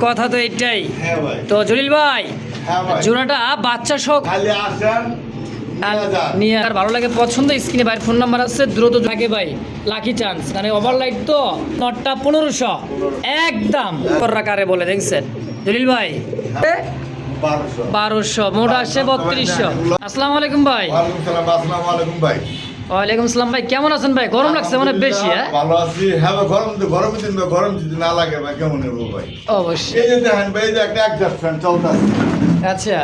কথা তো এটাই। হ্যাঁ ভাই। তো জলিল ভাই, হ্যাঁ ভাই। জোড়াটা বাচ্চা সহ খালি আসেন নিয়ে আর ভালো লাগে পছন্দ, স্ক্রিনে ভাই ফোন নাম্বার আছে, দ্রুত থাকে ভাই, লাকি চান্স। মানে ওভারলাইট তো নটটা 1500 একদম রাকারে বলে দেখছেন জলিল ভাই। 1200 মোটা আসছে 3200। আসসালামু আলাইকুম ভাই। ওয়ালাইকুম সালাম। আসসালামু আলাইকুম ভাই। ওয়ালাইকুম সালাম ভাই, কেমন আছেন ভাই? গরম লাগছে মানে বেশি? হ্যাঁ ভালো আছি। হ্যাঁ ভাই, গরম দিন ভাই, গরম যদি না লাগে ভাই কেমন হবে ভাই? অবশ্যই। এই যে দেখেন ভাই, এই যে একটা অ্যাডজাস্ট ফ্যান চলতেছে, আচ্ছা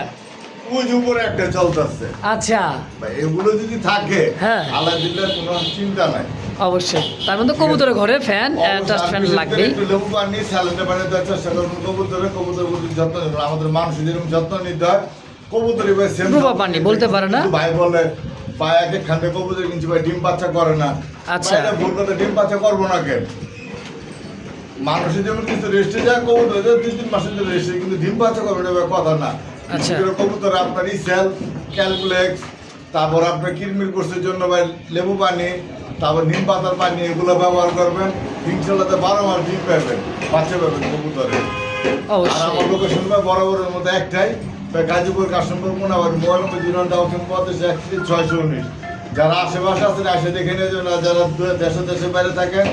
ওই যে উপরে একটা চলতেছে আচ্ছা। ভাই, এগুলো যদি থাকে হ্যাঁ। আলাদা দিলে কোনো চিন্তা নাই। অবশ্যই, তার মধ্যে কবুতরের ঘরে ফ্যান, অ্যাডজাস্ট ফ্যান লাগবেই। একটু লেবু পানি স্যালাডে পানি দেওয়ার চেষ্টা করুন। কবুতরের যত্ন নেবেন, আমাদের মানুষ যেরকম যত্ন নিতে হয় কবুতরের ভাই সেম রুবা পানি বলতে পারে না। ভাই বলে পায়ে এক এক খান্ডে কবুতর কিনছি ভাই, ডিম বাচ্চা করে না। আচ্ছা। ভাই, এটা ভুল কথা, ডিম বাচ্চা করবো না কেন? মানুষের যেমন কিছু রেস্টে যায়, কবুতর 2-3 মাসের জন্য রেস্টে, কিন্তু ডিম বাচ্চা করবে না ভাই, কথা না। আচ্ছা। কবুতর আপনার ইসেল, ক্যালকুলেক্স, তারপর আপনার কিরমির কোর্সের জন্য ভাই লেবু পানি, তারপর নিম পাতার পানি, এগুলো ব্যবহার করবেন। ইনশাল্লাহ 12 মাস ডিম পাবেন, বাচ্চা পাবেন কবুতরে। আর অবশ্যই। আমার লোকেশন ভাই বরাবরের মধ্যে একটাই ভাই, গাজীপুর কাশিমপুর মোনাবাড়ি, মোবাইল নম্বর 09131 যারা আশেপাশে আছেন এসে দেখে নিয়ে যাবেন। আর যারা দেশে বাইরে থাকেন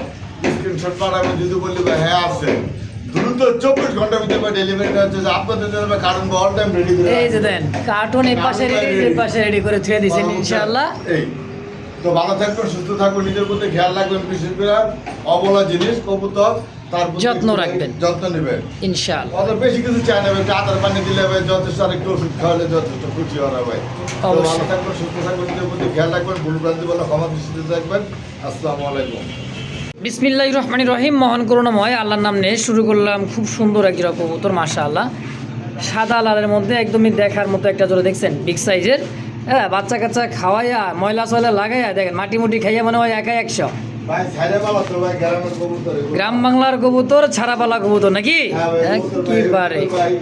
স্ক্রিনশট পাঠাবেন, যদি বললি ভাই হ্যাঁ আছে, দ্রুত 24 ঘন্টার ভিতরে ভাই ডেলিভারি দেওয়া হচ্ছে। আপনাদের জন্য কারণ অল টাইম রেডি করে এই যে দেন কার্টুন এই পাশে রেডি, এই পাশে রেডি করে থুয়ে দিয়েছেন ইনশাআল্লাহ। এই তো ভালো থাকবেন, সুস্থ থাকবেন, নিজের প্রতি খেয়াল রাখবেন, বিশেষ করে অবলা জিনিস কবুতর তার প্রতি যত্ন রাখবেন। যত্ন নেবেন ইনশাআল্লাহ। অত বেশি কিছু চাই না ভাই, আদার পানি দিলে ভাই যথেষ্ট, আর একটু ওষুধ খাওয়ালে যথেষ্ট, খুশি হওয়া ভাই। তো ভালো অবশ্যই। থাকবেন, সুস্থ থাকবেন, নিজের প্রতি খেয়াল রাখবেন, ভুল ভ্রান্তি বলে ক্ষমা দৃষ্টিতে থাকবেন। আসসালামু আলাইকুম। বিসমিল্লাহির রহমানির রহিম। মহান করুণাময় আল্লাহর নাম নিয়ে শুরু করলাম। খুব সুন্দর এক জোড়া কবুতর, মাশাআল্লাহ, সাদা লালের মধ্যে একদমই দেখার মতো একটা জোড়া দেখছেন, বিগ সাইজের। হ্যাঁ, বাচ্চা কাচ্চা খাওয়াইয়া ময়লা সয়লা লাগাইয়া দেখেন মাটি মুটি খাইয়া মনে হয় একাই 100। ভাই ছাইরে বাবা তো ভাই গ্রামের কবুতর এগুলো। গ্রাম বাংলার কবুতর, ছাড়াপালা কবুতর নাকি? হ্যাঁ ভাই, কবুতর ভাই, একেবারে এগুলো ভাই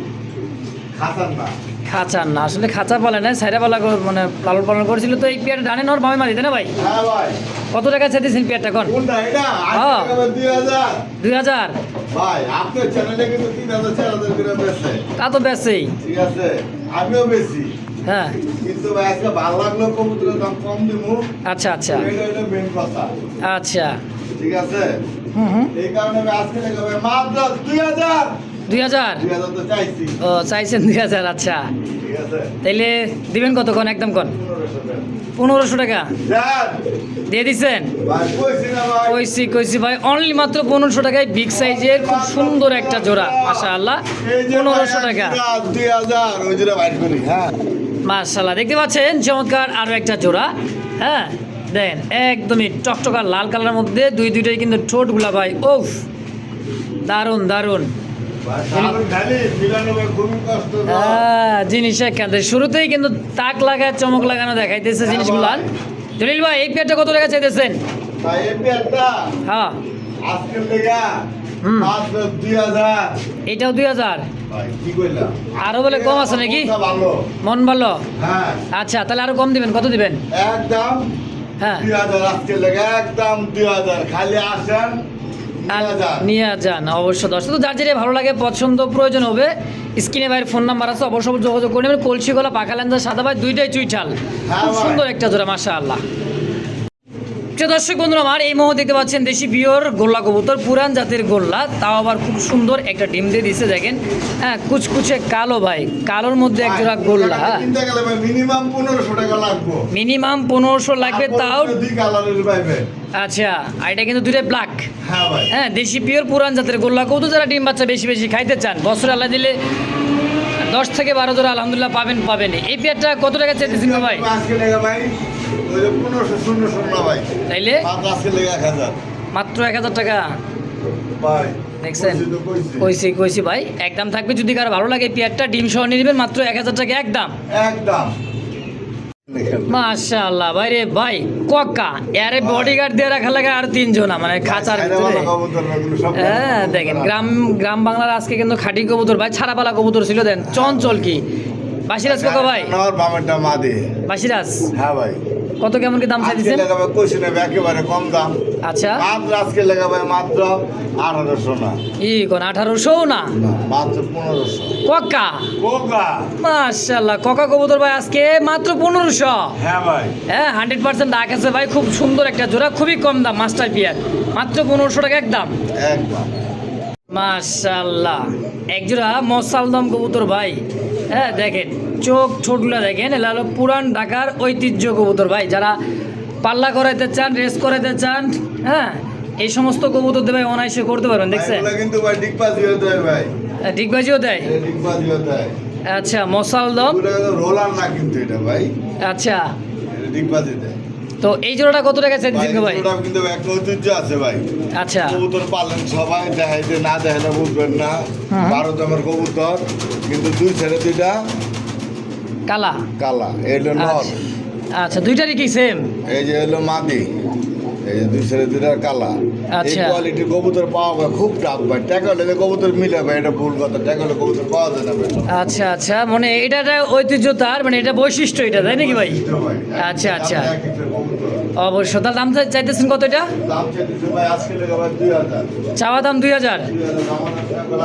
খাতার না। খাঁচার না, আসলে খাঁচা পালে না, ছাইরাপালা মানে লালন পালন করেছিল। তো এই পেয়ারটা ডানে নর বামে মারি, তাই না ভাই? হ্যাঁ ভাই। কত টাকা চাইতেছেন পেয়ারটা কোন? কোনটা এটা? হ্যাঁ। 2000। 2000? ভাই আপনার চ্যানেলে কিন্তু 3000-4000 করে বেচে। তা তো বেচেই। ঠিক আছে, আমিও বেশি, হ্যাঁ। কিন্তু ভাই আজকে ভালো লাগলো, কবুতরের দাম কম দিমু। আচ্ছা আচ্ছা এটা হলো মেন কথা। আচ্ছা। ঠিক আছে, হুম। এই কারণে ভাই আজকে লেগে ভাই মাত্র 2000। 2000? 2000 তো চাইছি। ও চাইছেন 2000? আচ্ছা, ঠিক আছে, তাইলে দিবেন কত কোন? একদম কোন? 1500 1500 টাকা টাকা। যান দিয়ে দিচ্ছেন? ভাই কইছি না ভাই। কইছি ভাই, অনলি মাত্র 1500 টাকায় বিগ সাইজের খুব সুন্দর একটা জোড়া, মাশাআল্লাহ। এই যে 1500 টাকা, 2000 ওই জোড়া বাইর করি। হ্যাঁ মাশাআল্লাহ। দেখতে পাচ্ছেন চমৎকার আরো একটা জোড়া। হ্যাঁ দেন, একদমই টকটকা লাল কালারের মধ্যে দুইটাই কিন্তু ঠোঁটগুলা ভাই ওফ, দারুন দারুন। ভাই সারা ঢালি মিলানো ভাই খুবই কষ্ট না। জিনিস এখান থেকে শুরুতেই কিন্তু তাক লাগায় চমক লাগানো দেখাইতেছে জিনিসগুলার। জলিল ভাই, এই পেয়ারটা কত টাকা চাইতেছেন? তাই এই পেয়ারটা হ্যাঁ। আজকের লেগা হুম। মাত্র 2000। এটাও 2000? ভাই কি কইলাম? আরো বলে কম আছে নাকি? কোনটা ভালো? মন ভালো? হ্যাঁ আচ্ছা, তাহলে আরো কম দিবেন, কত দিবেন? একদম হ্যাঁ, 2000 আজকের লেগা, একদম 2000। খালি আসেন আর 2000। নিয়ে যান অবশ্য। দর্শক তো যার যেটা ভালো লাগে, পছন্দ প্রয়োজন হবে, স্ক্রিনে ভাইয়ের ফোন নাম্বার আছে, অবশ্যই যোগাযোগ করে নেবেন। কলসি গলা, পাকা লেন্দা, সাদা ভাই, দুইটাই চুইঠাল, খুব ভাই। সুন্দর একটা জোড়া, মাশাআল্লাহ। দর্শক বন্ধুরা আমার, এই মুহূর্তে দেখতে পাচ্ছেন দেশি পিওর গোল্লা কবুতর, পুরান জাতের গোল্লা, তাও আবার খুব সুন্দর একটা ডিম দিয়ে দিচ্ছে দেখেন। হ্যাঁ, কুচকুচে কালো ভাই, কালোর মধ্যে এক জোড়া গোল্লা। কিনতে গেলে ভাই মিনিমাম 1500 টাকা লাগবে। মিনিমাম 1500 লাগবে, তাও। দুই কালারের পাইবেন। আচ্ছা, আর এটা কিন্তু দুইটাই ব্ল্যাক। হ্যাঁ ভাই। হ্যাঁ, দেশি পিওর পুরান জাতের গোল্লা কবুতর, যারা ডিম বাচ্চা বেশি বেশি খাইতে চান, বছরে আল্লাহ দিলে 10 থেকে 12 জোড়া আলহামদুলিল্লাহ পাবেন। এই পেয়ারটা কত টাকা চাইতেছেন ভাই? আজকে লেগা ভাই ওই যে 1500 না ভাই, তাইলে মাত্র আজকে লেগা 1000 মাত্র 1000 টাকা। ভাই। দেখছেন? কইছি তো কইছি। কইছি ভাই, একদম থাকবে। যদি কারো ভালো লাগে পেয়ারটা ডিম সহ নিয়ে নেবেন, মাত্র 1000 টাকা একদম। একদম। মাশাআল্লাহ ভাই রে ভাই, কক্কা এরে বডিগার্ড দিয়ে রাখা লাগে আর 3 জনা, মানে খাঁচার ভিতরে। হ্যাঁ দেখেন, গ্রাম বাংলার আজকে কিন্তু খাঁটি কবুতর ভাই, ছাড়াপালা কবুতর ছিল। দেন চঞ্চল কি বাসিরাজ কাকা ভাই? নর বামেরটা মাদি। বাসিরাজ? হ্যাঁ ভাই। কত কেমন কি দাম আজকে চাইতেছেন? লাগাবে কইছি না একেবারে কম দাম, আচ্ছা মাত্র আজকে লাগাবে মাত্র 1800 না, ই কোন 1800 না মাত্র 1500। ককা কোকা, মাশাআল্লাহ ককা কবুতর ভাই আজকে মাত্র 1500। হ্যাঁ ভাই, হ্যাঁ 100% ডাক আছে ভাই, খুব সুন্দর একটা জোড়া, খুবই কম দাম, মাস্টার পিয়ার মাত্র 1500 টাকা একদম। একদম মাশাআল্লাহ এক জোড়া মসালদম কবুতর ভাই। হ্যাঁ দেখেন চোখ ছোটগুলা দেখেন, এটা হলো পুরান ঢাকার ঐতিহ্য কবুতর ভাই। যারা পাল্লা করাইতে চান, রেস করাইতে চান, হ্যাঁ এই সমস্ত কবুতর দিয়ে ভাই অনায়াসে করতে পারবেন। দেখছেন এগুলা কিন্তু ভাই ডিগবাজি হতে হয় ভাই, ডিগবাজিও দেয়। ডিগবাজি হতে হয়। আচ্ছা মসালদম, এগুলা কিন্তু রোলার না কিন্তু এটা ভাই, আচ্ছা এটা ডিগবাজি দেয়। তো এই জোড়াটা কত টাকা চাইছেন ভাই? এগুলা কিন্তু একটা ঐতিহ্য আছে ভাই, আচ্ছা কবুতর পালেন সবাই, দেখাইতে না দেখাইলে বুঝবেন না। হুম। 12 দামের কবুতর কিন্তু দুই ছেড়ে দুইটা কালা, কালা, এই হলো নর, আচ্ছা দুইটারই কি সেম? এই যে হলো মাদি, এই যে দুই ছেড়ে দুইটা কালা। এই আচ্ছা। কোয়ালিটির কবুতর পাওয়া যায় খুব টাফ ভাই, টাকা হলে কবুতর মিলে ভাই, এটা ভুল কথা, টাকা হলে কবুতর পাওয়া যায় না ভাই। আচ্ছা আচ্ছা মানে এটা একটা ঐতিহ্য তার, মানে এটা বৈশিষ্ট্য এটা, তাই নাকি ভাই? আচ্ছা, আচ্ছা। এক একটা কবুতর। অবশ্য তার দাম চাইতেছেন কত এটা? দাম চাইতেছে ভাই আজকে লেখা ভাই 2000, চাওয়া দাম 2000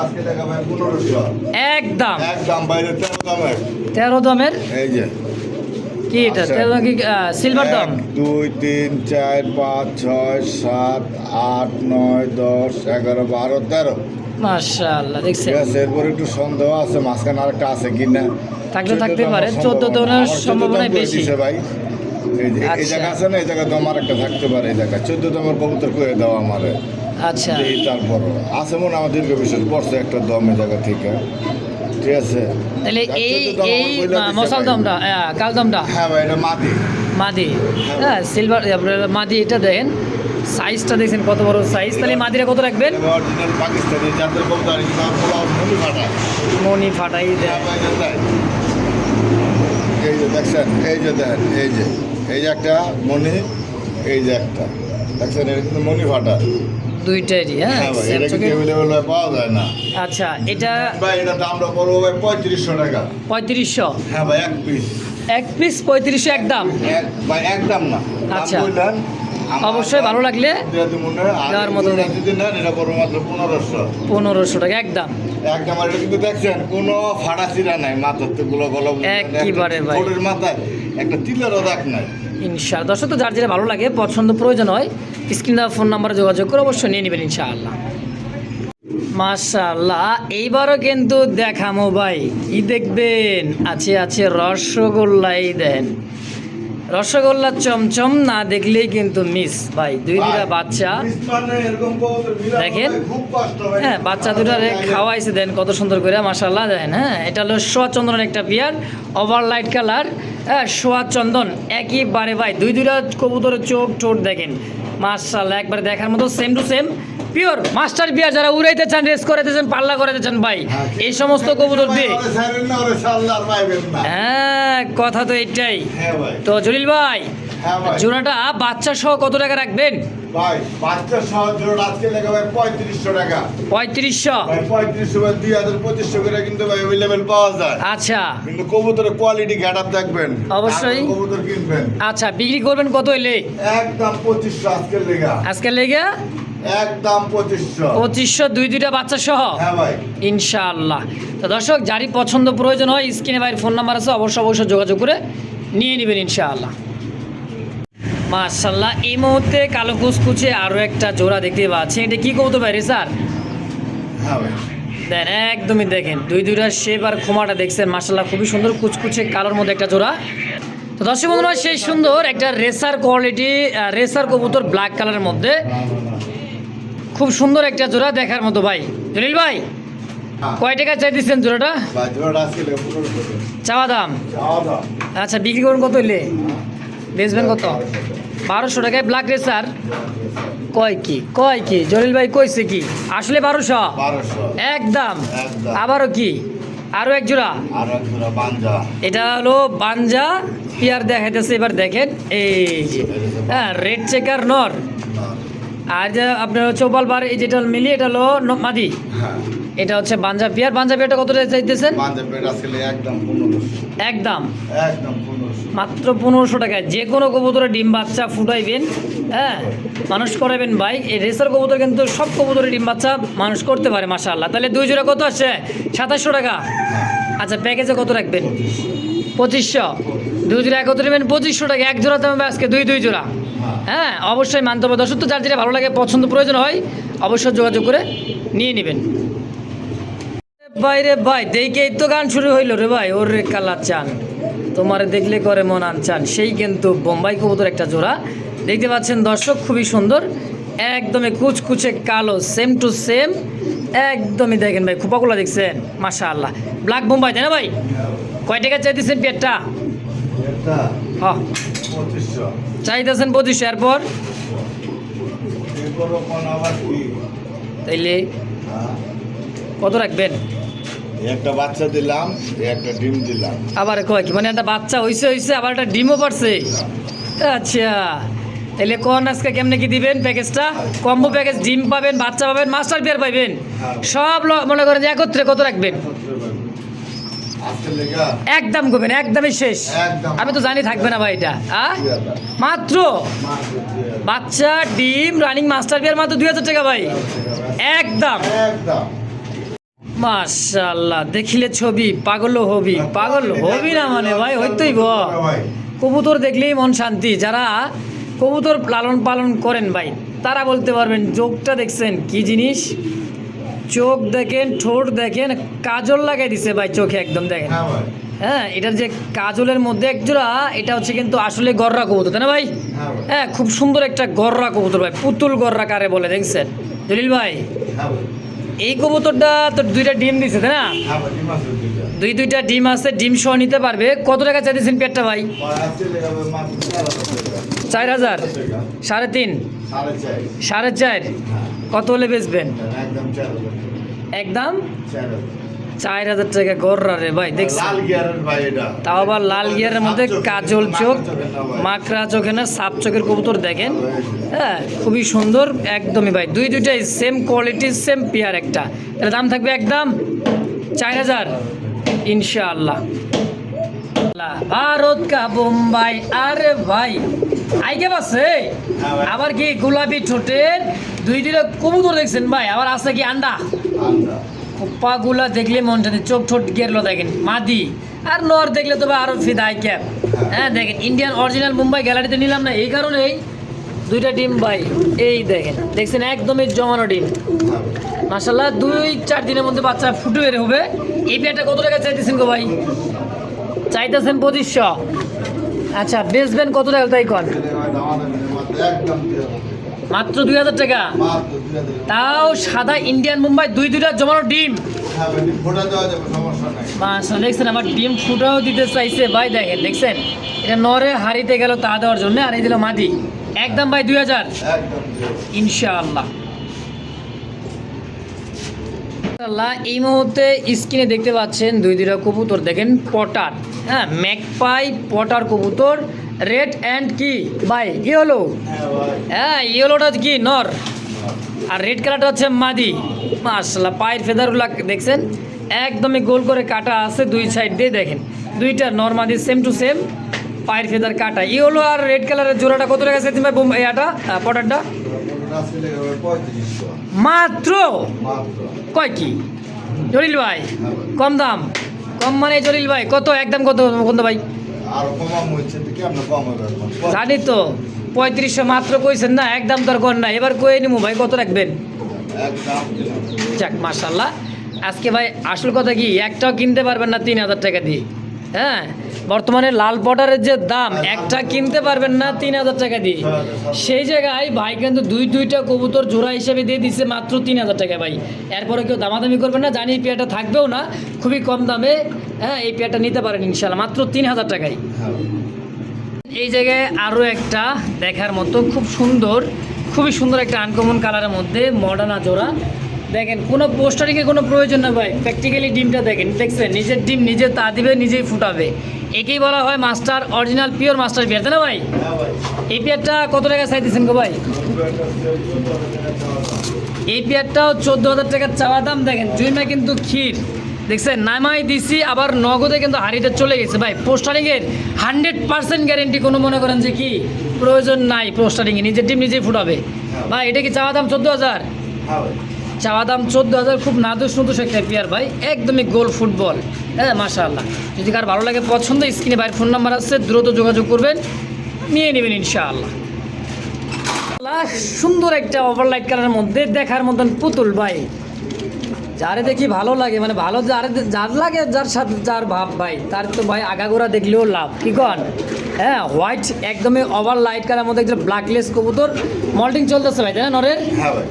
আজকে লেখা ভাই 1500, একদম। একদম বাইরে 13 দামের। 13 দামের এই যে কি এটা? আচ্ছা। 13 কি সিলভার দাম? 1 2 3 4 5 6 7 8 9 10 11 12 13। মাশাআল্লাহ দেখছেন, ঠিক আছে, এরপর একটু সন্দেহ আছে মাঝখানে আরেকটা আছে কিনা, থাকলে থাকতে 14 পারে, দামের 14 দামের আমার 14 সম্ভাবনা দাম করে বেশি। দিছে ভাই। এই যে এই আচ্ছা। জায়গা আছে না, এই জায়গা দম আরেকটা থাকতে পারে, এই জায়গা 14 দামের কবুতর করে দাও আমারে। আচ্ছা এই তারপর আছে মনে আমার দীর্ঘ বিশেষ পড়ছে একটা দম এই জায়গা থেকে, ঠিক আছে। তাহলে এই 14 দাম এই আমার বইলা দিছে মশাল ভাই। দামটা কাল দামটা হ্যাঁ ভাই, এটা মাদি। মাদি, হ্যাঁ সিলভার মাদি, এটা দেখেন সাইজটা দেখছেন কত বড় সাইজ। তাহলে মাদিরা কত রাখবেন? অরিজিনাল পাকিস্তানি জাতের কবুতর, কিন্তু আমার বলা মনি ফাটা। মনি ফাটাই দেয়। হ্যাঁ ভাই, এটা দেয়। এই যে দেখছেন, এই যে দেখেন, এই যে একটা মনি, এই যে একটা দেখছেন, এটা কিন্তু মনি ফাটা। দুইটারই, হ্যাঁ হ্যাঁ ভাই, এটা কিন্তু স্যামসুংয়ের। অ্যাভেলেবল পাওয়া যায় না আচ্ছা এটা ভাই, এটা দামটা পড়বো ভাই 3500 টাকা। 3500 হ্যাঁ ভাই, এক পিস, এক পিস 3500 একদম। ভাই একদম না, দাম আচ্ছা। বললেন। অবশ্যই ভালো লাগলে দেওয়ার মতো নেই। যদি নেন এটা পড়বো মাত্র 1500। 1500 টাকা একদম। একদম, আর এটা কিন্তু দেখছেন কোনো ফাটা চিরা নাই, মাথার তো গুলো গলা একেবারে ভাই। ঠোঁটের মাথায় একটা তিলেরও দাগ নাই। ইনশাআল্লাহ দর্শক, তো যার যেটা ভালো লাগে, পছন্দ প্রয়োজন হয়, স্ক্রিন দেওয়া ফোন নাম্বারে যোগাযোগ করে অবশ্যই নিয়ে নেবেন ইনশাআল্লাহ। মাশাআল্লাহ এইবারও কিন্তু দেখামো ভাই, কি দেখবেন? আছে রসগোল্লাই দেন, রসগোল্লা চমচম না দেখলেই কিন্তু মিস ভাই। দুইটা বাচ্চা মানে এরকম কবুতর মিলানো দেখেন। ভাই খুব কষ্ট ভাই। হ্যাঁ বাচ্চা দুটারে খাওয়াইছে দেন কত সুন্দর করে, মাশাআল্লাহ দেখেন। হ্যাঁ এটা হলো সোয়া চন্দন একটা পিয়ার, ওভার লাইট কালার, হ্যাঁ সোয়া চন্দন একইবারে ভাই। দুইটা কবুতরের চোখ ঠোঁট দেখেন, মাশাআল্লাহ একবারে দেখার মতো, same to same pure master বিয়ার। যারা উড়াইতে চান, রেস করাইতে চান, পাল্লা করাইতে চান ভাই, এই সমস্ত কবুতর দিয়ে। ওরে ছাড়েন না, ওরে ছাড়লে আর পাইবেন না। হ্যাঁ কথা তো এটাই। হ্যাঁ ভাই, তো জলিল ভাই হ্যাঁ ভাই। জোড়াটা বাচ্চা সহ কত টাকা রাখবেন? ভাই বাচ্চা সহ জোড়া আজকে লেগে ভাই 3500 টাকা। 3500। ভাই 3500 ভাই 2500 করে কিন্তু ভাই অ্যাভেলেবেল পাওয়া যায়। আচ্ছা কিন্তু কবুতরের কোয়ালিটি ঘাটাপ দেখবেন, অবশ্যই। তারপর কবুতর কিনবেন। আচ্ছা বিক্রি করবেন কত হইলে? একদম 2500 আজকের লেগা, আজকের লেগে একদম 2500। 2500 দুইটা বাচ্চা সহ হ্যাঁ ভাই, ইনশাআল্লাহ। তো দর্শক যারই পছন্দ প্রয়োজন হয়, স্ক্রিনে ভাইয়ের ফোন নাম্বার আছে, অবশ্যই যোগাযোগ করে নিয়ে নেবেন ইনশাআল্লাহ। মাশাআল্লাহ এই মুহূর্তে কালো কুচকুচে আরও একটা জোড়া দেখতে পাচ্ছি। এটা কি কবুতর ভাই? রেসার হ্যাঁ ভাই, দেন একদমই দেখেন, দুইটা শেপ আর খোমাটা দেখছেন, মাশাআল্লাহ খুবই সুন্দর কুচকুচে কালোর মধ্যে একটা জোড়া। তো দর্শক বন্ধুরা সেই সুন্দর একটা রেসার কোয়ালিটি, রেসার কবুতর ব্ল্যাক কালারের মধ্যে, খুব সুন্দর একটা জোড়া দেখার মতো ভাই। জলিল ভাই কয় টাকা চাইতেছেন জোড়াটা? ভাই জোড়া আজকে লেগে 1500 চাওয়া দাম? যাওয়া দাও। আচ্ছা বিক্রি করুন কত হইলে? বেচবেন কত? 1200 টাকায় ব্ল্যাক রেসার। কয় কি জলিল ভাই কইছে কি আসলে? 1200 1200 একদম। একদম। আবারও কি আরও এক জোড়া? আর এক জোড়া বাঞ্জা। এটা হলো বানজা পিয়ার দেখাইতেছে, এবার দেখেন এই যে, হ্যাঁ রেড চেকার নর, আর যে আপনার চৌপাল বার, এই যেটা মিলিয়ে এটা হলো মাদি, হ্যাঁ, এটা হচ্ছে বানজা পিয়ার। বানজা পিয়ারটা কত চাইতেছেন? বাঞ্জা পেট আজকে লেগে একদম 1500। একদম একদম 1500। মাত্র 1500 টাকায় যে কোনো কবুতরের ডিম বাচ্চা ফুটাইবেন, হ্যাঁ মানুষ করাবেন ভাই। এই রেসার কবুতর কিন্তু সব কবুতরের ডিম বাচ্চা মানুষ করতে পারে মাশাআল্লাহ। তাহলে 2 জোড়া কত আসছে? 2700 টাকা। আচ্ছা প্যাকেজে কত রাখবেন? 2500। 2 জোড়া একত্রে নেবেন 2500 টাকা। 1 জোড়া দাম আজকে 2 জোড়া। হ্যাঁ অবশ্যই মানতে হবে দর্শক। তো যার যেটা ভালো লাগে পছন্দ প্রয়োজন হয় অবশ্যই যোগাযোগ করে নিয়ে নেবেন। ভাই রে ভাই দেখেই তো গান শুরু হইলো রে ভাই। ওর রে কালা চান তোমারে দেখলে করে মন আনচান, সেই কিন্তু বোম্বাই কবুতর একটা জোড়া দেখতে পাচ্ছেন দর্শক, খুবই সুন্দর, একদমই কুচকুচে কালো, সেম টু সেম একদমই। দেখেন ভাই খোপাগুলো দেখছেন মাশাআল্লাহ, ব্ল্যাক বোম্বাই তাই না ভাই? কয় টাকা চাইতেছেন পেটটা? এটা হ্যাঁ 2500। চাইতেছেন 2500। এরপর এরপরও কোন আবার কি? তাইলে হ্যাঁ, কত রাখবেন? একটা বাচ্চা দিলাম, একটা ডিম দিলাম। আবার কয় কি মানে একটা বাচ্চা হইছে আবার একটা ডিমও পারছে? আচ্ছা তাহলে কোন আজকে কেমনে কি দিবেন প্যাকেজটা? কম্বো প্যাকেজ, ডিম পাবেন, বাচ্চা পাবেন, মাস্টার বিয়ার পাবেন, সব মনে করেন যে একত্রে কত রাখবেন? আজকে লেগা একদম করবেন, একদমই শেষ। একদম। আমি তো জানি থাকবে না ভাই এটা। মাত্র বাচ্চা ডিম রানিং মাস্টার বিয়ার মাত্র 2000 টাকা ভাই, একদম। একদম মাশাআল্লাহ দেখিলে ছবি পাগল হবি, পাগল হবি না মানে ভাই হইতেই ভাই। কবুতর দেখলেই মন শান্তি। যারা কবুতর লালন পালন করেন ভাই তারা বলতে পারবেন। চোখটা দেখছেন কি জিনিস, চোখ দেখেন, ঠোঁট দেখেন, কাজল লাগাই দিছে ভাই চোখে একদম দেখেন। হ্যাঁ ভাই, হ্যাঁ এটার যে কাজলের মধ্যে একজোড়া, এটা হচ্ছে কিন্তু আসলে গররা কবুতর তাই না ভাই? হ্যাঁ ভাই। হ্যাঁ খুব সুন্দর একটা গররা কবুতর ভাই, পুতুল গররা কারে বলে দেখছেন জলিল ভাই? হ্যাঁ ভাই। এই কবুতরটা তো 2টা ডিম দিছে তাই না? হ্যাঁ ভাই, ডিম আছে দুইটা। 2টা ডিম আছে, ডিম সহ নিতে পারবে। কত টাকা চাইতেছেন পেটটা ভাই? ভাই আজকে লেগা মাত্র 4000, টাকা। 3.5, 4.5। 4.5। হ্যাঁ, কত হলে বেচবেন? একদম 4,000। একদম 4,000। 4000 টাকা গররা রে ভাই দেখছেন? লাল গিয়ারের ভাই এটা। তাও আবার লাল গিয়ারের মধ্যে কাজল চোখ, মাকড়া চোখে না সাপ চোখের কবুতর দেখেন। হ্যাঁ খুবই সুন্দর একদমই ভাই। দুইটাই সেম কোয়ালিটি, সেম পেয়ার একটা। এর দাম থাকবে একদম 4000 ইনশাআল্লাহ। ভারত কা বোম্বাই, আরে ভাই আইকে পাচ্ছে আবার কি গোলাপি ঠোঁটের 2টা কবুতর দেখছেন ভাই? আবার আছে কি আন্ডা? আন্ডা। পাগুলা দেখলে মন শান্তি, চোখ ঠোঁট গেরলো দেখেন মাদি। আর নর দেখলে তো ভাই আরো ফিদাই ক্যাপ। হ্যাঁ দেখেন ইন্ডিয়ান অরিজিনাল মুম্বাই গ্যালারিতে নিলাম না এই কারণেই। 2টা ডিম ভাই এই দেখছেন একদমই জমানো ডিম মাশাআল্লাহ। 2-4 দিনের মধ্যে বাচ্চা ফুটে বের হবে। এই পেয়ারটা কত টাকা চাইতেছেন গো ভাই? চাইতেছেন 2500। আচ্ছা বেচবেন কত টাকা তাই কন? একদম মাত্র 2000 টাকা। মাত্র 2000। তাও সাদা ইন্ডিয়ান মুম্বাই 2টা জমানো ডিম। হ্যাঁ ভাই, ডিম ফোটা দেওয়া যাবে, সমস্যা নাই। মাশাআল্লাহ দেখছেন আমার ডিম ফুটাও দিতে চাইছে ভাই দেখেন দেখছেন। এটা নরে হারিতে গেল তা দেওয়ার জন্য, আর এই দিল মাদি। একদম ভাই 2000 একদম ইনশাআল্লাহ। এই মুহূর্তে স্ক্রিনে দেখতে পাচ্ছেন 2টা কবুতর দেখেন পটার, হ্যাঁ ম্যাকপাই পটার কবুতর, রেড অ্যান্ড কি ভাই ইয়েলো। হ্যাঁ ভাই। হ্যাঁ ইয়েলোটা কি নর আর রেড কালারটা হচ্ছে মাদি। মাশাআল্লাহ পায়ের ফেদারগুলো দেখছেন একদমই গোল করে কাটা আছে 2 সাইড দিয়ে দেখেন। 2টা নর মাদি সেম টু সেম, পায়ের ফেদার কাটা। ইয়েলো আর রেড কালারের জোড়াটা কত টাকা চাইছেন ভাই এটা পটারটা? আজকে লেগা 3500। মাত্র মাত্র। কয় কি জলিল ভাই? কম দাম, কম মানে জলিল ভাই কত একদম কত কত ভাই? আর কমাম হচ্ছে কি আমরা কম হবে এখন। জানি তো 3500 মাত্র কইছেন না, একদম তোর কর না। এবার কয়ে নিমু ভাই কত রাখবেন? একদম যাক মাশাআল্লাহ। আজকে ভাই আসল কথা কি একটাও কিনতে পারবেন না 3000 টাকা দিয়ে। হ্যাঁ বর্তমানে লাল পটারের যে দাম একটা কিনতে পারবেন না 3000 টাকা দিয়ে। সেই জায়গায় ভাই কিন্তু 2টা কবুতর জোড়া হিসেবে দিয়ে দিচ্ছে মাত্র 3000 টাকা ভাই। এরপরে কেউ দামাদামি করবেন না, জানি এই পেয়ারটা থাকবেও না, খুবই কম দামে। হ্যাঁ এই পেয়ারটা নিতে পারেন ইনশাআল্লাহ মাত্র 3000 টাকায়। এই জায়গায় আরও একটা দেখার মতো খুবই সুন্দর একটা আনকমন কালারের মধ্যে মডার্না জোড়া দেখেন। কোনো পোস্টারিংয়ের কোনো প্রয়োজন না ভাই, প্র্যাকটিক্যালি ডিমটা দেখছেন নিজের ডিম নিজে তা দিবে নিজেই ফুটাবে। একেই বলা হয় master original pure master pair তাই না ভাই? এই পেয়ারটা কত টাকা চাইতেছেন গো ভাই? এই পেয়ারটাও 14,000 টাকার চাওয়া দাম। দেখেন জুইমা কিন্তু ক্ষীর, দেখছেন নামাই দিছি, আবার নগদে কিন্তু হাড়িটা চলে গেছে ভাই। পোস্টারিংয়ের 100% গ্যারেন্টি, কোনো মনে করেন যে কি প্রয়োজন নাই পোস্টারিংয়ে, নিজের টিম নিজেই ফুটাবে ভাই। এটা কি চাওয়া দাম 14,000? হ্যাঁ ভাই। চাওয়া দাম 14,000, খুব নাদুস নুদুস একটা পেয়ার ভাই, একদমই গোল ফুটবল। হ্যাঁ মাশাআল্লাহ, যদি কার ভালো লাগে পছন্দ, স্ক্রিনে বাইরের ফোন নাম্বার আছে, দ্রুত যোগাযোগ করবেন, নিয়ে নেবেন ইনশাআল্লাহ। সুন্দর একটা ওভারলাইট কালারের মধ্যে দেখার মতন পুতুল ভাই, যারে দেখি ভালো লাগে, মানে ভালো যার লাগে, যার সাথে যার ভাব ভাই, তার তো ভাই আগাগোড়া দেখলেও লাভ, কি কন? হ্যাঁ, হোয়াইট একদমই ওভার লাইট কালারের মধ্যে একটা ব্ল্যাকলেস কবুতর মল্টিং চলতেছে ভাই, তাই না নরের? হ্যাঁ ভাই।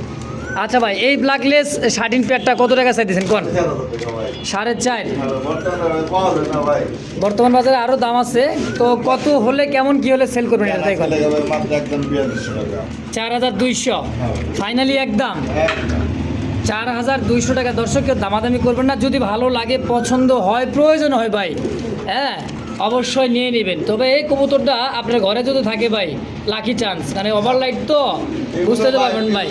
আচ্ছা ভাই, এই ব্ল্যাকলেস শার্টিন পেয়ারটা কত টাকা চাইতেছেন কোন? 4.5। বর্তমান বাজারে আরও দাম আছে, তো কত হলে কেমন কি হলে সেল করবেন এটা? তাই কথা, 4,200 ফাইনালি একদম 4,200 টাকা। দর্শক কেউ দামাদামি করবেন না, যদি ভালো লাগে, পছন্দ হয়, প্রয়োজন হয় ভাই, হ্যাঁ অবশ্যই নিয়ে নেবেন। তবে এই কবুতরটা আপনার ঘরে যদি থাকে ভাই, লাকি চান্স, মানে ওভারলাইট তো বুঝতে তো পারবেন ভাই,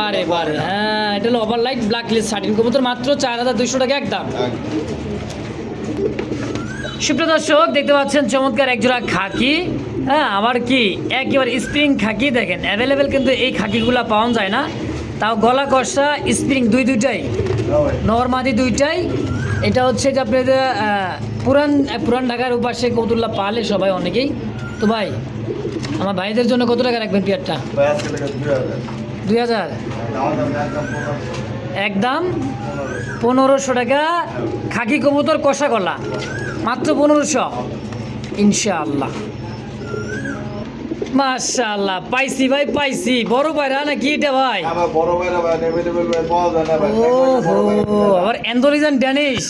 বারে বারে। হ্যাঁ, এটা হলো ওভারলাইট ব্ল্যাকলেস শার্টিন কবুতর, মাত্র 4,200 টাকা একদম। সুপ্রিয় দর্শক, দেখতে পাচ্ছেন চমৎকার একজোড়া খাকি, হ্যাঁ আবার কি একেবারে স্প্রিং খাকি, দেখেন অ্যাভেলেবেল কিন্তু এই খাকিগুলো পাওয়া যায় না, তাও গলা কষা স্প্রিং দুইটাই, নরমাদি দুইটাই। এটা হচ্ছে যে আপনাদের পুরান ঢাকার উপাসে কবুতরগুলো পালে সবাই অনেকেই। তো ভাই, আমার ভাইদের জন্য কত টাকা রাখবেন পেয়ারটা? 2,000 একদম 1,500 টাকা। খাকি কবুতর কষা গলা মাত্র 1,500 ইনশাআল্লাহ। মাশাআল্লাহ, পাইছি ভাই পাইছি। বড় ভাইরা নাকি এটা ভাই? ওহো, আবার অ্যান্ডোলিজান ড্যানিশ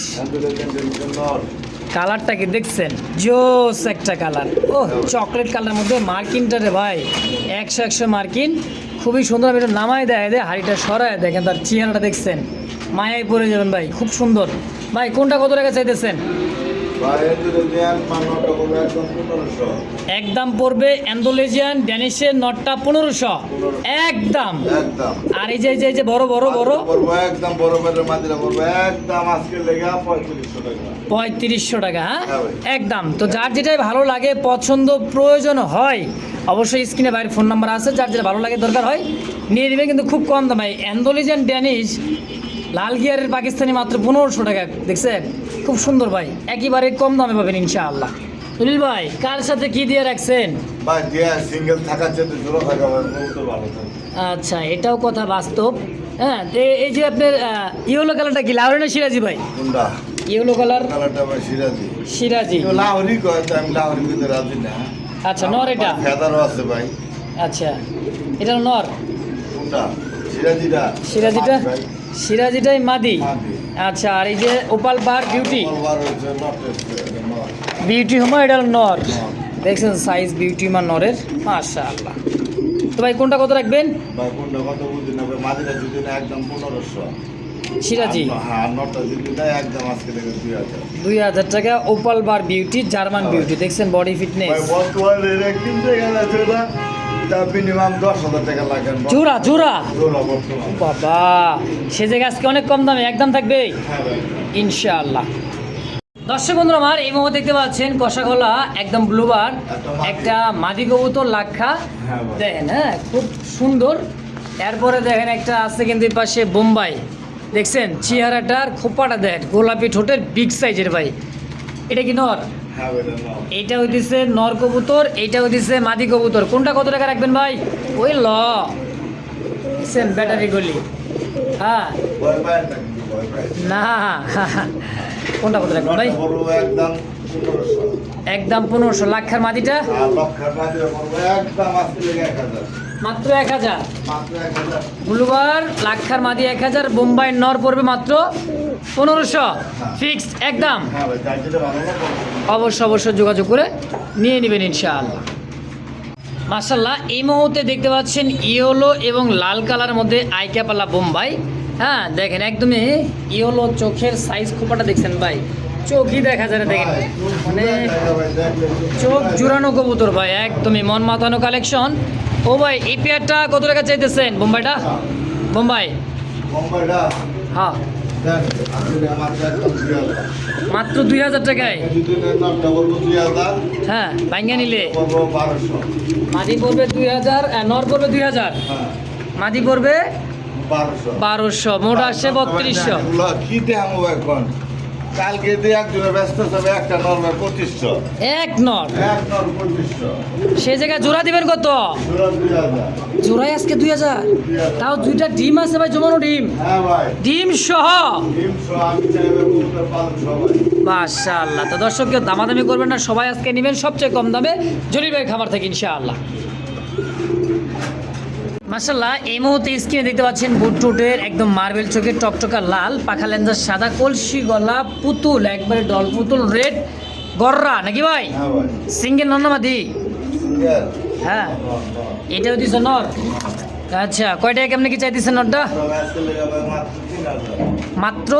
কালারটা কি দেখছেন? জোস একটা কালার, ও চকলেট কালারের মধ্যে মার্কিনটা রে ভাই, 100 মার্কিন, খুবই সুন্দর। আমি এটা নামায় দেয় হাড়িটা সরায় দেখেন, তার চেহারাটা দেখছেন, মায়ায় পড়ে যাবেন ভাই, খুব সুন্দর। ভাই কোনটা কত টাকা চাইতেছেন? একদম পড়বে অ্যান্ডোলেজিয়ান ড্যানিশের নটটা 1,500 একদম। আর এই যে বড় একদম বড় একদম আজকে লেগে 3500 টাকা। হ্যাঁ একদম। তো যার যেটাই ভালো লাগে, পছন্দ প্রয়োজন হয়, অবশ্যই স্ক্রিনে বাইরের ফোন নাম্বার আছে, যার যেটা ভালো লাগে দরকার হয় নিয়ে নেবে, কিন্তু খুব কম দাম ভাই। অ্যান্ডোলেজিয়ান ড্যানিশ লাল গিয়ারের পাকিস্তানি মাত্র 1,500 টাকা, দেখছেন খুব সুন্দর ভাই, একেবারে কম দামে পাবেন ইনশাআল্লাহ। সুনীল ভাই, কার সাথে কি দিয়ে রাখছেন? ভাই দিয়া সিঙ্গেল থাকার চেয়ে জোড়া থাকা তো ভালো থাকে। আচ্ছা, এটাও কথা বাস্তব। হ্যাঁ, এই যে আপনার ইয়েলো কালারটা কি লাহোরি না সিরাজি ভাই? কোনটা? ইয়েলো কালারটা ভাই সিরাজি। লাহোরি কয় তো, আমি লাহোরি ভিতরে রাজি না। আচ্ছা, নর এটা? ফেদারও আছে ভাই। আচ্ছা, এটা নর। কোনটা? সিরাজিটা সিরাজিটাই মাদি। আচ্ছা, আর এই যে ওপাল বার বিউটি হোমা, এটা নর, দেখছেন সাইজ বিউটি মা নরের, মাশাআল্লাহ। তো ভাই কোনটা কত রাখবেন? ভাই কোনটা কত বুঝি না ভাই, মাদিটা যদি না একদম 1,500 সিরাজি। হ্যাঁ, নটটা যদি না একদম আজকে থেকে 2,000 টাকা। ওপাল বার বিউটি, জার্মান বিউটি, দেখছেন বডি ফিটনেস। ভাই বর্তমানে রে কিনতে গেলে সেটা মিনিমাম 10,000 টাকা লাগে জোড়া বর্তমানে। বাবা, সে জায়গায় আজকে অনেক কম দামে একদম থাকবে হ্যাঁ ভাই ইনশাআল্লাহ। দর্শক বন্ধুরা আমার, এই মুহূর্তে দেখতে পাচ্ছেন কষাগলা একদম ব্লুবার একটা মাদি কবুতর লাক্ষা, দেখেন হ্যাঁ খুব সুন্দর। এরপরে দেখেন একটা আছে কিন্তু এই পাশে বোম্বাই, দেখছেন চেহারাটার খোপাটা দেখেন, গোলাপি ঠোঁটের বিগ সাইজের ভাই। এটা কি নর? এইটা হইতেছে নর কবুতর, এইটা হইতেছে মাদি কবুতর। কোনটা কত টাকা রাখবেন ভাই? ওই দেখছেন ব্যাটারি গলি। হ্যাঁ না, কোনটা কত রাখবেন ভাই? একদম 1,500। লাক্ষার মাদিটা মাত্র 1,000। ব্লুবার লাক্ষার মাদি 1,000, বোম্বাই নর পড়বে মাত্র 1,500 ফিক্সড একদম। অবশ্যই যোগাযোগ করে নিয়ে নেবেন ইনশাআল্লাহ। মাশাআল্লাহ, এই মুহূর্তে দেখতে পাচ্ছেন ইয়েলো এবং লাল কালারের মধ্যে আইকাপালা বোম্বাই। হ্যাঁ দেখেন, একদমই ইয়েলো, চোখের সাইজ খোপাটা দেখছেন ভাই, চোখই দেখা যায় না, দেখেন মানে চোখ জুড়ানো কবুতর ভাই, একদমই মন মাতানো কালেকশন। ও ভাই, এই পেয়ারটা কত টাকা চাইতেছেন? বোম্বাই বোম্বাইটা হ্যাঁ দেন আসলে আমার একদম 2000 মাত্র 2000 টাকায়। যদি নেন নামটা বলবো 2000 হ্যাঁ ভাঙ্গা নিলে বলবো 1200 মাদি পড়বে 2000, নর পড়বে 2000, হ্যাঁ মাদি পড়বে 1200 1200, মোট আসে 3200। এগুলো কি দেখাবো এখন কালকে দিয়ে একজনের ব্যস্ত হবে একটা নর্মাল 2500 এক নর, এক নর 2500 সে জায়গায় জোড়া দিবেন কত? জোড়া 2000 জোড়ায় আজকে 2000, তাও 2টা ডিম আছে ভাই, জমানো ডিম, হ্যাঁ ভাই ডিম সহ। 300 আমি চাইবে কবুতর পালন সবাই মাশাআল্লাহ। তো দর্শক কেউ দামাদামি করবেন না, সবাই আজকে নেবেন সবচেয়ে কম দামে জলিল ভাই খামার থেকে ইনশাআল্লাহ। মাশাআল্লাহ এই মুহূর্তে স্ক্রিনে দেখতে পাচ্ছেন বুটটুটের একদম মার্বেল চোখের টকটকা লাল, পাখা লেন্সার সাদা, কলসি গলা পুতুল, একবারে ডল পুতুল রেড গররা নাকি ভাই? হ্যাঁ ভাই সিঙ্গেল নন্নামাদি? সিঙ্গেল হ্যাঁ এটাও দিছ নর। আচ্ছা কয় টাকা কেমনি কি চাইতেছেন নরটা? তবে আজকে লেগে ভাই মাত্র 3000 মাত্র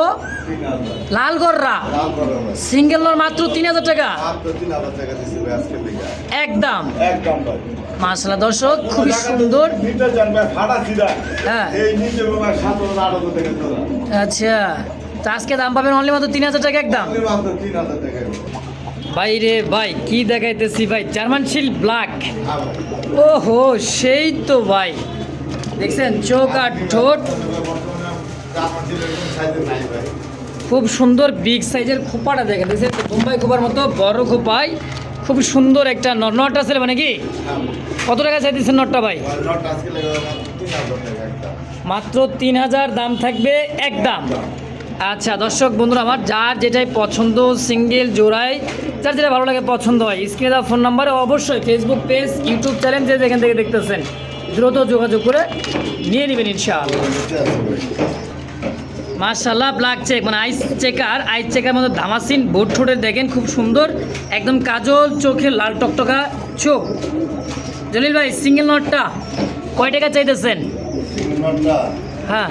3000 লাল গররা লাল করে ভাই সিঙ্গেল নর মাত্র 3000 টাকা মাত্র 3000 টাকা দিছি ভাই আজকে লেগে একদম। একদম ভাই মাশাআল্লাহ দর্শক খুবই সুন্দর। নিতে যান ভাই ফাটা সিধা হ্যাঁ এই নিচে ভাই 17-18 টাকা জোড়া আচ্ছা তো আজকে দাম পাবেন অনলি মাত্র 3000 টাকা একদম। আপনি মাত্র 3000 টাকা ভাই রে ভাই কি দেখাইতেছি ভাই, জার্মান শিল্ড ব্ল্যাক। হ্যাঁ ভাই ওহো সেই তো ভাই, দেখছেন চোখ আর ঠোঁট খুব সুন্দর, বিগ সাইজের খোপাটা দেখেন, দেখছেন তো বোম্বাই খোপার মতো বড় খোপাই, খুব সুন্দর একটা নটটা ছিল মানে কি? কত টাকা চাইতেছেন নটটা ভাই? মাত্র 3000 দাম থাকবে একদম। আচ্ছা দর্শক বন্ধুরা আমার, যার যেটাই পছন্দ সিঙ্গেল জোড়ায় যার যেটা ভালো লাগে পছন্দ হয়, স্ক্রিনে দেওয়া ফোন নাম্বারে অবশ্যই ফেসবুক পেজ ইউটিউব চ্যানেল যে যেখান থেকে দেখতেছেন দ্রুত যোগাযোগ করে নিয়ে নেবেন ইনশাআল্লাহ। মাশাআল্লাহ ব্ল্যাক চেক মানে আইস চেকার মতো ধামাসিন বোট ঠোঁটের দেখেন খুব সুন্দর, একদম কাজল চোখে লাল টকটকা চোখ। জলিল ভাই সিঙ্গেল নটটা কয় টাকা চাইতেছেন? হ্যাঁ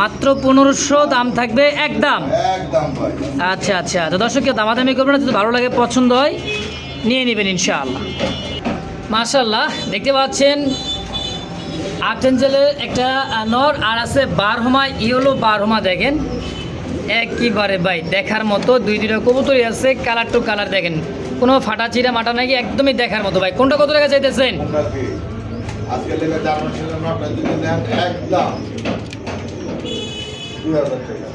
মাত্র 1500 দাম থাকবে একদম। আচ্ছা আচ্ছা তো দর্শক কেউ দামাদামি করবে না, যদি ভালো লাগে পছন্দ হয় নিয়ে নেবেন ইনশাআল্লাহ। মাশাআল্লাহ দেখতে পাচ্ছেন আর্টেঞ্জেলের একটা নর আর আছে বারহমা, ইয়েলো বারহমা দেখেন একইবারে ভাই দেখার মতো, দুইটা কবুতরই আছে, কালার টু কালার দেখেন, কোনো ফাটা চিরা মাটা নাকি একদমই দেখার মতো। ভাই কোনটা কত টাকা চাইতেছেন? আজকে লেগে জার্মান শিল্ড নটটা যদি নেন একদম 2000 টাকা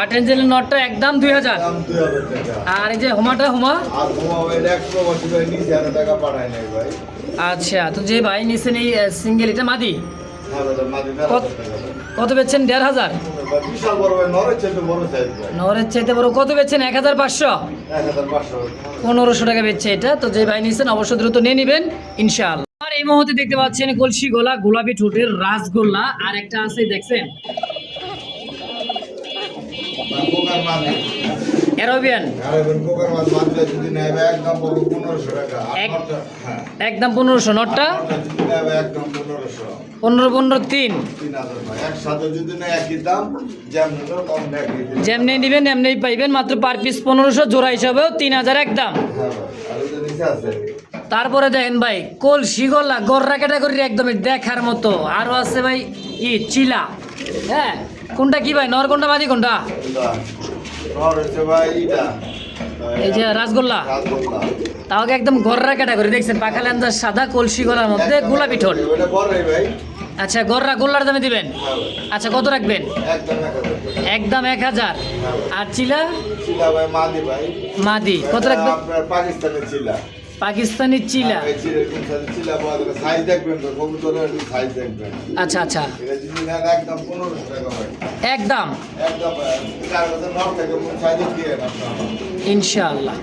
আর্টেঞ্জেলের নটটা একদম 2000। দাম 2000 টাকা। আর এই যে হোমাটা হোমা আর মোবাইল 180 ভাই 2000 টাকা পাঠায় নাই ভাই। আচ্ছা তো যে ভাই নিছেন এই সিঙ্গেল এটা মাদি হ্যাঁ ভাই মাদি 1000 টাকা ভাই। কত বেচছেন? 1500। ভাই বিশাল বড় ভাই নরের চাইতে বড় সাইজ ভাই। নরের চাইতে বড় কত বেচছেন? 1500। 1500 1500 টাকা বেচছে এটা। তো যে ভাই নিছেন অবশ্যই দ্রুত নিয়ে নেবেন ইনশাআল্লাহ। আর এই মুহূর্তে দেখতে পাচ্ছেন কলসি গলা গোলাপি ঠোঁটের রাসগোল্লা, আর একটা আছে দেখছেন কোকার মাদি অ্যারাবিয়ান, আরে ভাই কোকার মাদি যদি নেয় ভাই একদম বড় 1500 টাকা। আর নটটা হ্যাঁ একদম 1500। নটটা যদি নেয় ভাই একদম 1500 15 3 3000 ভাই। একসাথে যদি নেয় একই দাম, যেমন কম দেখি। যেমনি নেবেন এমনিই পাইবেন, মাত্র পার পিস 1500, জোড়া হিসাবেও 3000 একদম। হ্যাঁ ভাই আর ওই যে নিচে আছে তারপরে দেখেন ভাই কলসি গলা গররা ক্যাটাগরির একদমই দেখার মতো, আরও আছে ভাই চিলা। হ্যাঁ কোনটা কি ভাই, নর কোনটা মাদি কোনটা? নর হচ্ছে ভাই এটা এই যে রাসগোল্লা, রাসগোল্লা। তাও একদম গররা ক্যাটাগরি দেখছেন, পাখা লেন্সার সাদা, কলসি গলার মধ্যে গোলাপি ঠোঁট। ওটা বড় ভাই। আচ্ছা গররা গোল্লার দামে দিবেন? হ্যাঁ ভাই আচ্ছা কত রাখবেন? একদম 1000 একদম 1000। আর চিলা চিলা ভাই মাদি ভাই। মাদি কত রাখবেন? আপনার পাকিস্তানের চিলা। পাকিস্তানি চিলা। এই চিলা বড় সাইজ দেখবেন তো, কবুতরের সাইজ দেখবেন। আচ্ছা আচ্ছা এটা যদি নেন একদম 1500 টাকা ভাই। একদম একদম 4 বছর নর থেকে সাইজ দিয়ে আপনার ইনশাআল্লাহ।